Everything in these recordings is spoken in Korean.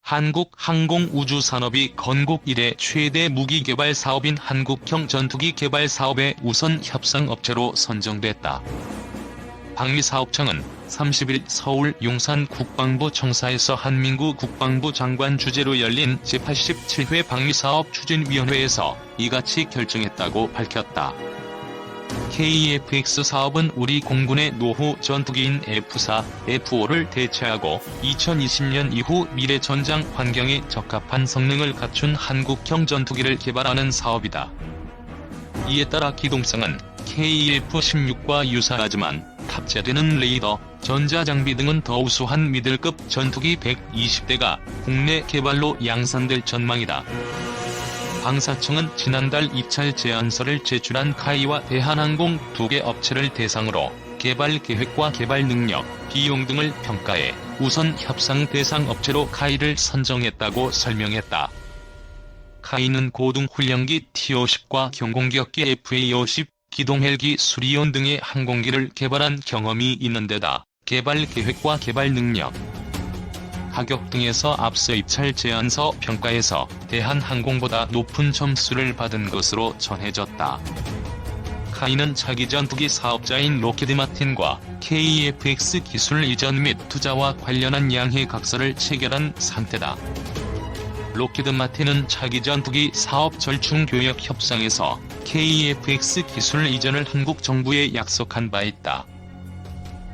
한국항공우주산업이 건국 이래 최대 무기 개발 사업인 한국형 전투기 개발 사업의 우선 협상업체로 선정됐다. 방위사업청은 30일 서울 용산 국방부 청사에서 한민구 국방부 장관 주재로 열린 제87회 방위사업 추진위원회에서 이같이 결정했다고 밝혔다. KF-X 사업은 우리 공군의 노후 전투기인 F-4, F-5를 대체하고 2020년 이후 미래 전장 환경에 적합한 성능을 갖춘 한국형 전투기를 개발하는 사업이다. 이에 따라 기동성은 KF-16과 유사하지만 탑재되는 레이더, 전자장비 등은 더 우수한 미들급 전투기 120대가 국내 개발로 양산될 전망이다. 방사청은 지난달 입찰 제안서를 제출한 카이와 대한항공 두 개 업체를 대상으로 개발 계획과 개발 능력, 비용 등을 평가해 우선 협상 대상 업체로 카이를 선정했다고 설명했다. 카이는 고등훈련기 T-50과 경공격기 FA-50, 기동헬기 수리온 등의 항공기를 개발한 경험이 있는 데다 개발 계획과 개발 능력, 가격 등에서 앞서 입찰 제안서 평가에서 대한항공보다 높은 점수를 받은 것으로 전해졌다. 카이는 차기 전투기 사업자인 로키드마틴과 KF-X 기술 이전 및 투자와 관련한 양해 각서를 체결한 상태다. 로키드마틴은 차기 전투기 사업 절충 교역 협상에서 KF-X 기술 이전을 한국 정부에 약속한 바 있다.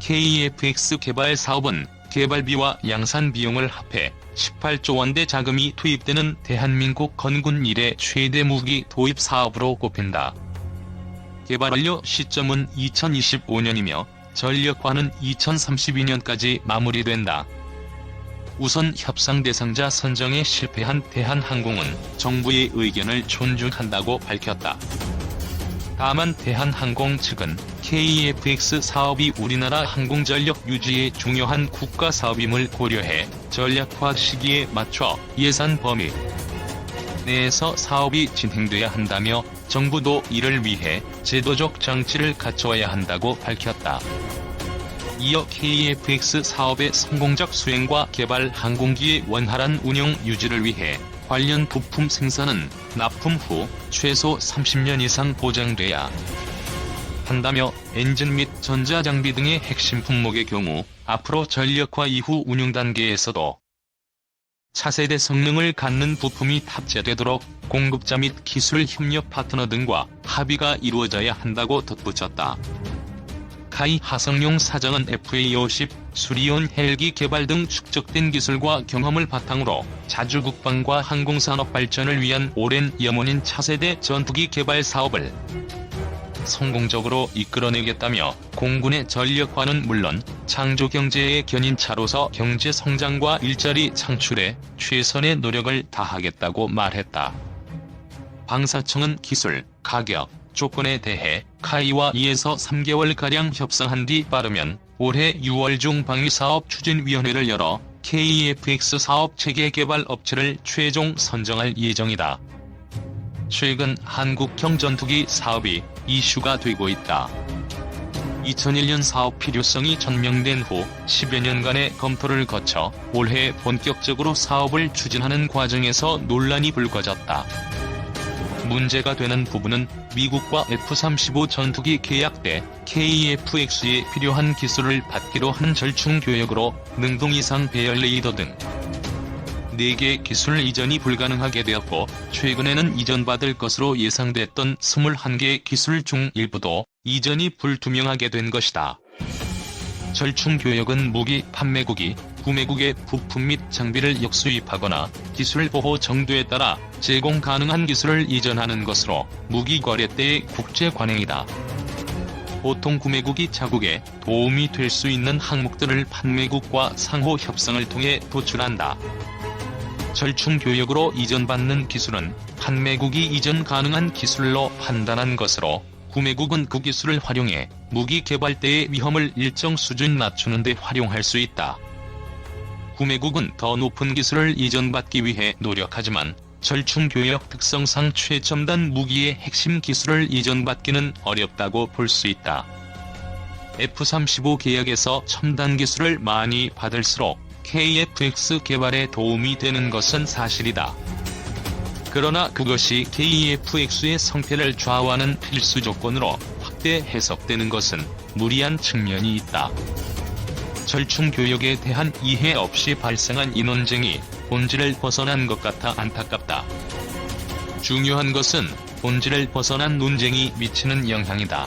KF-X 개발 사업은 개발비와 양산 비용을 합해 18조 원대 자금이 투입되는 대한민국 건군 이래 최대 무기 도입 사업으로 꼽힌다. 개발 완료 시점은 2025년이며 전력화는 2032년까지 마무리된다. 우선 협상 대상자 선정에 실패한 대한항공은 정부의 의견을 존중한다고 밝혔다. 다만 대한항공 측은 KF-X 사업이 우리나라 항공전력 유지에 중요한 국가사업임을 고려해 전략화 시기에 맞춰 예산 범위 내에서 사업이 진행돼야 한다며 정부도 이를 위해 제도적 장치를 갖춰야 한다고 밝혔다. 이어 KF-X 사업의 성공적 수행과 개발 항공기의 원활한 운영 유지를 위해 관련 부품 생산은 납품 후 최소 30년 이상 보장돼야 한다며 엔진 및 전자장비 등의 핵심 품목의 경우 앞으로 전력화 이후 운용 단계에서도 차세대 성능을 갖는 부품이 탑재되도록 공급자 및 기술 협력 파트너 등과 합의가 이루어져야 한다고 덧붙였다. 카이 하성룡 사장은 FA-50, 수리온 헬기 개발 등 축적된 기술과 경험을 바탕으로 자주 국방과 항공산업 발전을 위한 오랜 염원인 차세대 전투기 개발 사업을 성공적으로 이끌어내겠다며 공군의 전력화는 물론 창조경제의 견인차로서 경제 성장과 일자리 창출에 최선의 노력을 다하겠다고 말했다. 방사청은 기술, 가격, 조건에 대해 카이와 2에서 3개월가량 협상한 뒤 빠르면 올해 6월 중 방위사업 추진위원회를 열어 KF-X 사업 체계 개발 업체를 최종 선정할 예정이다. 최근 한국형 전투기 사업이 이슈가 되고 있다. 2001년 사업 필요성이 전명된 후 10여 년간의 검토를 거쳐 올해 본격적으로 사업을 추진하는 과정에서 논란이 불거졌다. 문제가 되는 부분은 미국과 F-35 전투기 계약 때 KF-X에 필요한 기술을 받기로 한 절충 교역으로 능동 이상 배열 레이더 등 4개 기술 이전이 불가능하게 되었고 최근에는 이전받을 것으로 예상됐던 21개 기술 중 일부도 이전이 불투명하게 된 것이다. 절충 교역은 무기 판매국이 구매국의 부품 및 장비를 역수입하거나 기술 보호 정도에 따라 제공 가능한 기술을 이전하는 것으로 무기 거래 때의 국제 관행이다. 보통 구매국이 자국에 도움이 될 수 있는 항목들을 판매국과 상호 협상을 통해 도출한다. 절충 교역으로 이전받는 기술은 판매국이 이전 가능한 기술로 판단한 것으로 구매국은 그 기술을 활용해 무기 개발 때의 위험을 일정 수준 낮추는 데 활용할 수 있다. 구매국은 더 높은 기술을 이전받기 위해 노력하지만 절충 교역 특성상 최첨단 무기의 핵심 기술을 이전받기는 어렵다고 볼 수 있다. F-35 계약에서 첨단 기술을 많이 받을수록 KF-X 개발에 도움이 되는 것은 사실이다. 그러나 그것이 KF-X의 성패를 좌우하는 필수 조건으로 확대 해석되는 것은 무리한 측면이 있다. 절충 교역에 대한 이해 없이 발생한 이 논쟁이 본질을 벗어난 것 같아 안타깝다. 중요한 것은 본질을 벗어난 논쟁이 미치는 영향이다.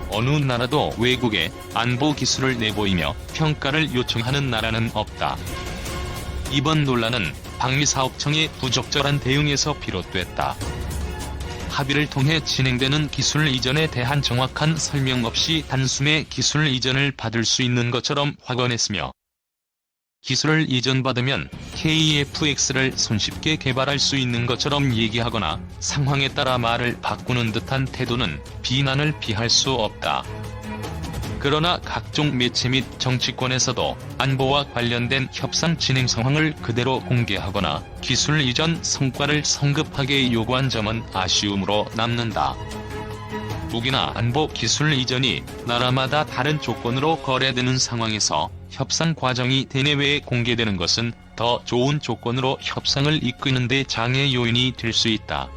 어느 나라도 외국에 안보 기술을 내보이며 평가를 요청하는 나라는 없다. 이번 논란은 방위사업청의 부적절한 대응에서 비롯됐다. 합의를 통해 진행되는 기술 이전에 대한 정확한 설명 없이 단숨에 기술 이전을 받을 수 있는 것처럼 확언했으며, 기술을 이전받으면 KF-X를 손쉽게 개발할 수 있는 것처럼 얘기하거나 상황에 따라 말을 바꾸는 듯한 태도는 비난을 피할 수 없다. 그러나 각종 매체 및 정치권에서도 안보와 관련된 협상 진행 상황을 그대로 공개하거나 기술 이전 성과를 성급하게 요구한 점은 아쉬움으로 남는다. 무기나 안보 기술 이전이 나라마다 다른 조건으로 거래되는 상황에서 협상 과정이 대내외에 공개되는 것은 더 좋은 조건으로 협상을 이끄는 데 장애 요인이 될 수 있다.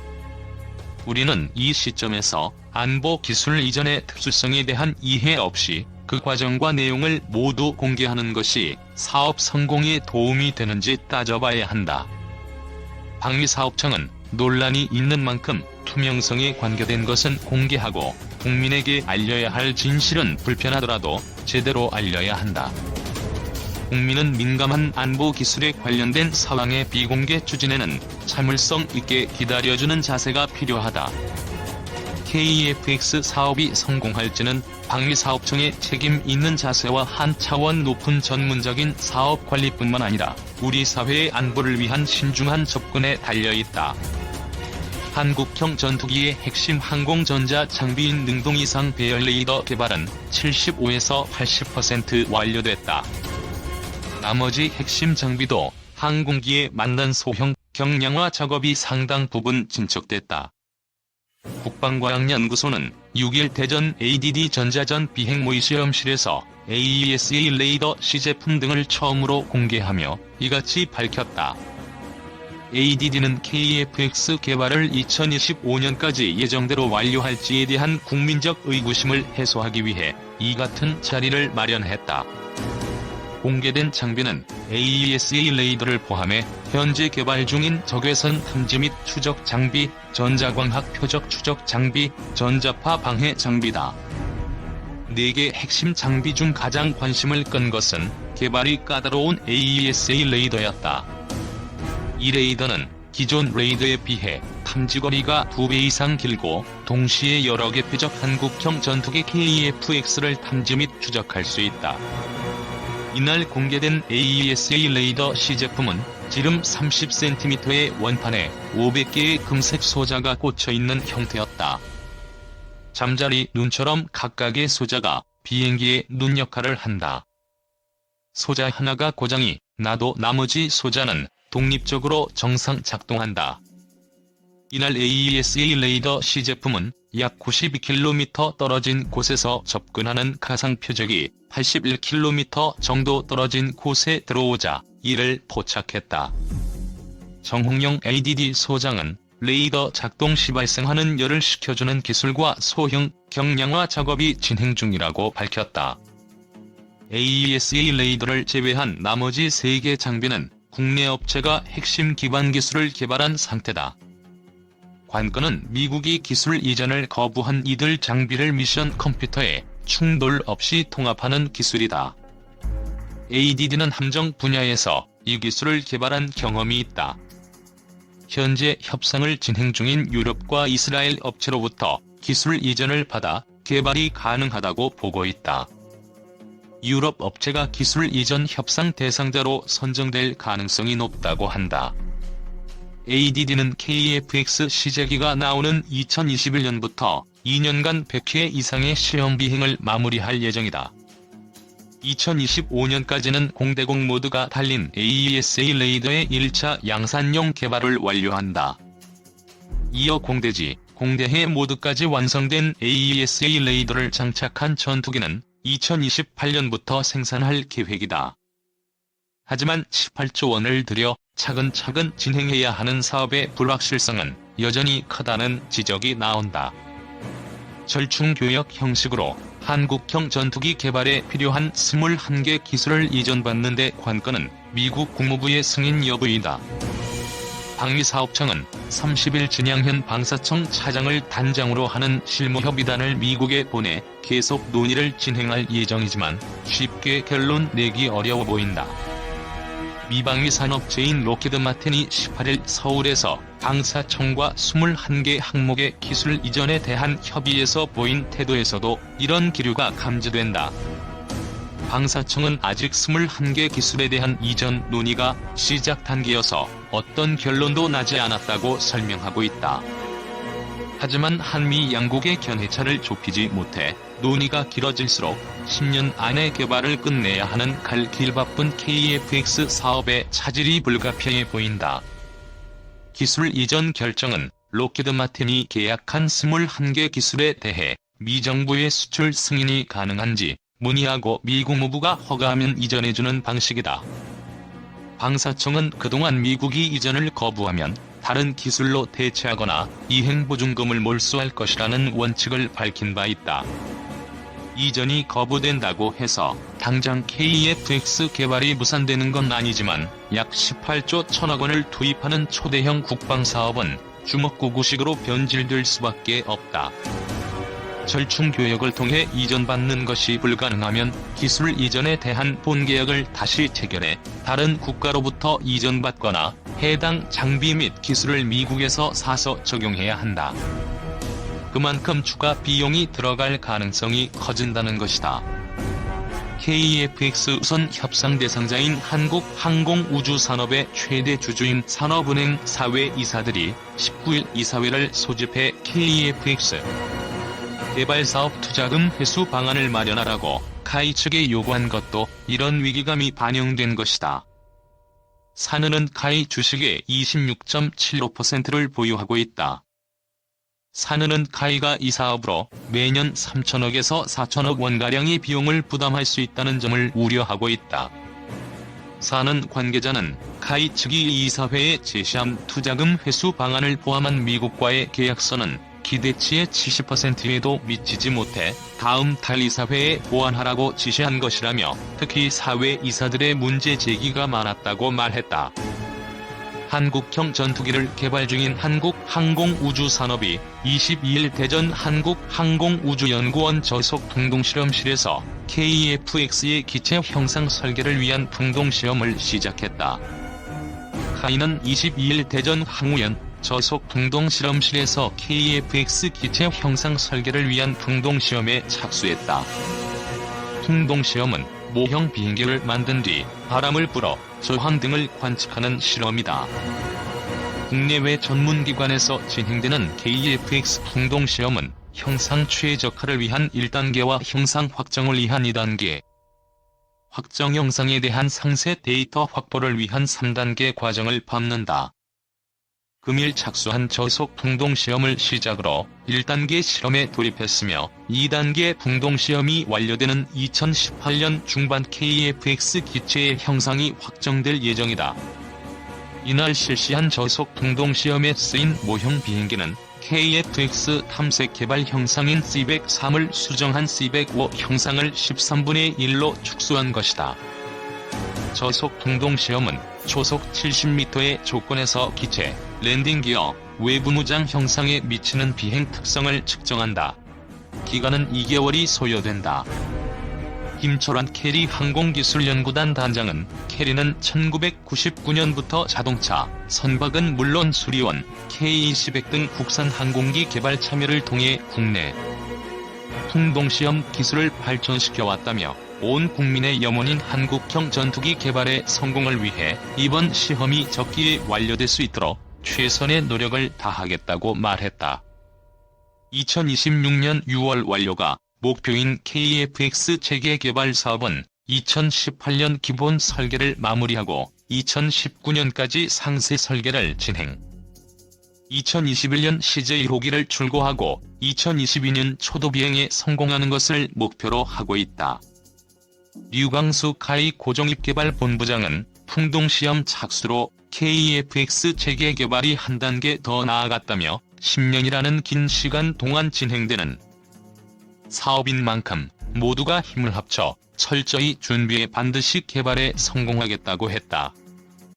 우리는 이 시점에서 안보 기술 이전의 특수성에 대한 이해 없이 그 과정과 내용을 모두 공개하는 것이 사업 성공에 도움이 되는지 따져봐야 한다. 방위사업청은 논란이 있는 만큼 투명성에 관계된 것은 공개하고 국민에게 알려야 할 진실은 불편하더라도 제대로 알려야 한다. 국민은 민감한 안보 기술에 관련된 사항의 비공개 추진에는 참을성 있게 기다려주는 자세가 필요하다. KF-X 사업이 성공할지는 방위사업청의 책임 있는 자세와 한 차원 높은 전문적인 사업 관리뿐만 아니라 우리 사회의 안보를 위한 신중한 접근에 달려있다. 한국형 전투기의 핵심 항공전자 장비인 능동 이상 배열 레이더 개발은 75에서 80% 완료됐다. 나머지 핵심 장비도 항공기에 맞는 소형, 경량화 작업이 상당 부분 진척됐다. 국방과학연구소는 6일 대전 ADD 전자전 비행모의시험실에서 AESA 레이더 시제품 등을 처음으로 공개하며 이같이 밝혔다. ADD는 KF-X 개발을 2025년까지 예정대로 완료할지에 대한 국민적 의구심을 해소하기 위해 이 같은 자리를 마련했다. 공개된 장비는 AESA 레이더를 포함해 현재 개발 중인 적외선 탐지 및 추적 장비, 전자광학 표적 추적 장비, 전자파 방해 장비다. 4개 핵심 장비 중 가장 관심을 끈 것은 개발이 까다로운 AESA 레이더였다. 이 레이더는 기존 레이더에 비해 탐지거리가 2배 이상 길고 동시에 여러 개 표적 한국형 전투기 KF-X를 탐지 및 추적할 수 있다. 이날 공개된 AESA 레이더 시제품은 지름 30cm의 원판에 500개의 금색 소자가 꽂혀있는 형태였다. 잠자리 눈처럼 각각의 소자가 비행기의 눈 역할을 한다. 소자 하나가 고장이 나도 나머지 소자는 독립적으로 정상 작동한다. 이날 AESA 레이더 시제품은 약 92km 떨어진 곳에서 접근하는 가상 표적이 81km 정도 떨어진 곳에 들어오자 이를 포착했다. 정홍영 ADD 소장은 레이더 작동 시 발생하는 열을 식혀주는 기술과 소형, 경량화 작업이 진행 중이라고 밝혔다. AESA 레이더를 제외한 나머지 3개 장비는 국내 업체가 핵심 기반 기술을 개발한 상태다. 관건은 미국이 기술 이전을 거부한 이들 장비를 미션 컴퓨터에 충돌 없이 통합하는 기술이다. ADD는 함정 분야에서 이 기술을 개발한 경험이 있다. 현재 협상을 진행 중인 유럽과 이스라엘 업체로부터 기술 이전을 받아 개발이 가능하다고 보고 있다. 유럽 업체가 기술 이전 협상 대상자로 선정될 가능성이 높다고 한다. ADD는 KF-X 시제기가 나오는 2021년부터 2년간 100회 이상의 시험 비행을 마무리할 예정이다. 2025년까지는 공대공 모드가 달린 AESA 레이더의 1차 양산용 개발을 완료한다. 이어 공대지, 공대해 모드까지 완성된 AESA 레이더를 장착한 전투기는 2028년부터 생산할 계획이다. 하지만 18조 원을 들여 차근차근 진행해야 하는 사업의 불확실성은 여전히 크다는 지적이 나온다. 절충교역 형식으로 한국형 전투기 개발에 필요한 21개 기술을 이전받는 데 관건은 미국 국무부의 승인 여부이다. 방위사업청은 30일 진양현 방사청 차장을 단장으로 하는 실무협의단을 미국에 보내 계속 논의를 진행할 예정이지만 쉽게 결론 내기 어려워 보인다. 미방위 산업체인 로키드 마틴이 18일 서울에서 방사청과 21개 항목의 기술 이전에 대한 협의에서 보인 태도에서도 이런 기류가 감지된다. 방사청은 아직 21개 기술에 대한 이전 논의가 시작 단계여서 어떤 결론도 나지 않았다고 설명하고 있다. 하지만 한미 양국의 견해차를 좁히지 못해 논의가 길어질수록 10년 안에 개발을 끝내야 하는 갈 길 바쁜 KF-X 사업의 차질이 불가피해 보인다. 기술 이전 결정은 로키드 마틴이 계약한 21개 기술에 대해 미 정부의 수출 승인이 가능한지 문의하고 미 국무부가 허가하면 이전해주는 방식이다. 방사청은 그동안 미국이 이전을 거부하면 다른 기술로 대체하거나 이행보증금을 몰수할 것이라는 원칙을 밝힌 바 있다. 이전이 거부된다고 해서 당장 KF-X 개발이 무산되는 건 아니지만 약 18조 1천억 원을 투입하는 초대형 국방사업은 주먹구구식으로 변질될 수밖에 없다. 절충교역을 통해 이전받는 것이 불가능하면 기술 이전에 대한 본계약을 다시 체결해 다른 국가로부터 이전받거나 해당 장비 및 기술을 미국에서 사서 적용해야 한다. 그만큼 추가 비용이 들어갈 가능성이 커진다는 것이다. KF-X 우선 협상 대상자인 한국항공우주산업의 최대 주주인 산업은행 사외이사들이 19일 이사회를 소집해 KF-X 개발사업 투자금 회수 방안을 마련하라고 카이 측에 요구한 것도 이런 위기감이 반영된 것이다. 산은은 카이 주식의 26.75%를 보유하고 있다. 산은은 카이가 이 사업으로 매년 3천억에서 4천억 원가량의 비용을 부담할 수 있다는 점을 우려하고 있다. 산은 관계자는 카이 측이 이사회에 제시한 투자금 회수 방안을 포함한 미국과의 계약서는 기대치의 70%에도 미치지 못해 다음 달 이사회에 보완하라고 지시한 것이라며 특히 사회 이사들의 문제 제기가 많았다고 말했다. 한국형 전투기를 개발 중인 한국항공우주산업이 22일 대전 한국항공우주연구원 저속 풍동실험실에서 KF-X의 기체 형상 설계를 위한 풍동시험을 시작했다. 카이는 22일 대전 항우연 저속 풍동실험실에서 KF-X 기체 형상 설계를 위한 풍동시험에 착수했다. 풍동시험은 모형 비행기를 만든 뒤 바람을 불어 저항 등을 관측하는 실험이다. 국내외 전문기관에서 진행되는 KF-X 풍동시험은 형상 최적화를 위한 1단계와 형상 확정을 위한 2단계, 확정 형상에 대한 상세 데이터 확보를 위한 3단계 과정을 밟는다. 금일 착수한 저속 풍동시험을 시작으로 1단계 실험에 돌입했으며 2단계 풍동시험이 완료되는 2018년 중반 KF-X 기체의 형상이 확정될 예정이다. 이날 실시한 저속 풍동시험에 쓰인 모형 비행기는 KF-X 탐색 개발 형상인 C103을 수정한 C105 형상을 13분의 1로 축소한 것이다. 저속 풍동시험은 초속 70m의 조건에서 기체, 랜딩 기어, 외부 무장 형상에 미치는 비행 특성을 측정한다. 기간은 2개월이 소요된다. 김철환 캐리 항공기술연구단 단장은 캐리는 1999년부터 자동차, 선박은 물론 수리원, K-200 등 국산 항공기 개발 참여를 통해 국내 풍동시험 기술을 발전시켜왔다며 온 국민의 염원인 한국형 전투기 개발의 성공을 위해 이번 시험이 적기에 완료될 수 있도록 최선의 노력을 다하겠다고 말했다. 2026년 6월 완료가 목표인 KF-X 체계 개발 사업은 2018년 기본 설계를 마무리하고 2019년까지 상세 설계를 진행. 2021년 CJ-호기를 출고하고 2022년 초도 비행에 성공하는 것을 목표로 하고 있다. 류광수 카이 고종입개발 본부장은 풍동시험 착수로 KF-X 체계 개발이 한 단계 더 나아갔다며 10년이라는 긴 시간 동안 진행되는 사업인 만큼 모두가 힘을 합쳐 철저히 준비해 반드시 개발에 성공하겠다고 했다.